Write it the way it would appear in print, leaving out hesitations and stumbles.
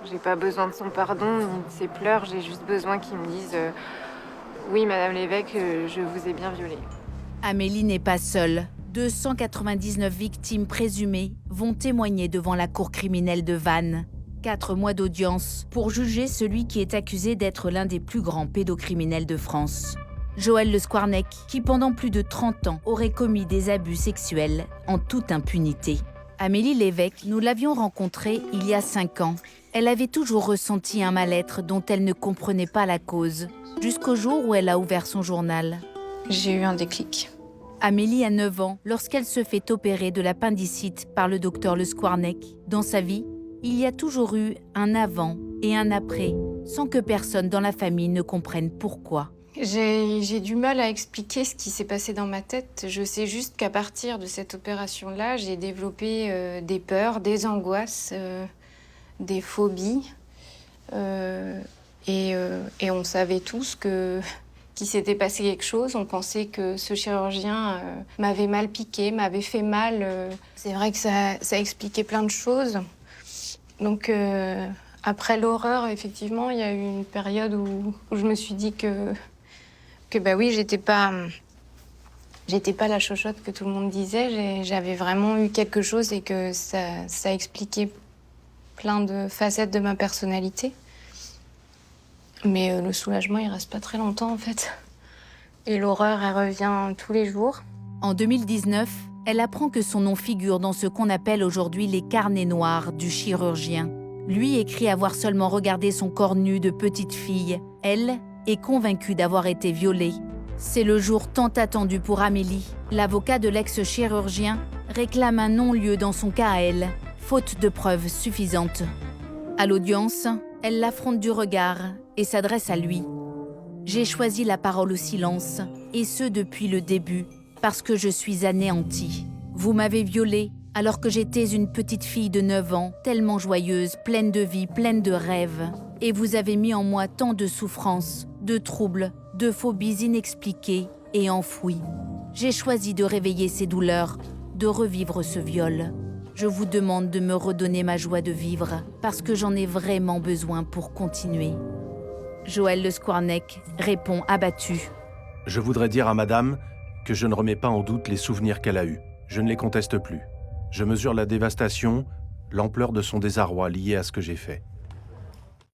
J'ai pas besoin de son pardon ni de ses pleurs, j'ai juste besoin qu'il me dise oui, Madame l'évêque, je vous ai bien violée. Amélie n'est pas seule. 299 victimes présumées vont témoigner devant la cour criminelle de Vannes. 4 mois d'audience pour juger celui qui est accusé d'être l'un des plus grands pédocriminels de France. Joël Le Squarnec, qui pendant plus de 30 ans aurait commis des abus sexuels en toute impunité. Amélie l'évêque, nous l'avions rencontrée il y a 5 ans. Elle avait toujours ressenti un mal-être dont elle ne comprenait pas la cause, jusqu'au jour où elle a ouvert son journal. J'ai eu un déclic. Amélie a 9 ans lorsqu'elle se fait opérer de l'appendicite par le docteur Le Squarnec. Dans sa vie, il y a toujours eu un avant et un après, sans que personne dans la famille ne comprenne pourquoi. J'ai du mal à expliquer ce qui s'est passé dans ma tête. Je sais juste qu'à partir de cette opération-là, j'ai développé des peurs, des angoisses, des phobies. Et on savait tous qu'il s'était passé quelque chose. On pensait que ce chirurgien m'avait mal piqué, m'avait fait mal. C'est vrai que ça expliquait plein de choses. Donc, après l'horreur, effectivement, il y a eu une période où je me suis dit que bah oui, j'étais pas la chochotte que tout le monde disait. J'avais vraiment eu quelque chose et que ça expliquait plein de facettes de ma personnalité. Mais le soulagement, il reste pas très longtemps, en fait. Et l'horreur, elle revient tous les jours. En 2019, elle apprend que son nom figure dans ce qu'on appelle aujourd'hui les carnets noirs du chirurgien. Lui écrit avoir seulement regardé son corps nu de petite fille. Elle est convaincue d'avoir été violée. C'est le jour tant attendu pour Amélie. L'avocat de l'ex-chirurgien réclame un non-lieu dans son cas à elle, faute de preuves suffisantes. À l'audience, elle l'affronte du regard et s'adresse à lui. J'ai choisi la parole au silence, et ce depuis le début, parce que je suis anéantie. Vous m'avez violée alors que j'étais une petite fille de 9 ans, tellement joyeuse, pleine de vie, pleine de rêves. Et vous avez mis en moi tant de souffrances, de troubles, de phobies inexpliquées et enfouies. J'ai choisi de réveiller ces douleurs, de revivre ce viol. Je vous demande de me redonner ma joie de vivre, parce que j'en ai vraiment besoin pour continuer. Joël Le Squarnec répond abattu. Je voudrais dire à madame que je ne remets pas en doute les souvenirs qu'elle a eus. Je ne les conteste plus. Je mesure la dévastation, l'ampleur de son désarroi lié à ce que j'ai fait.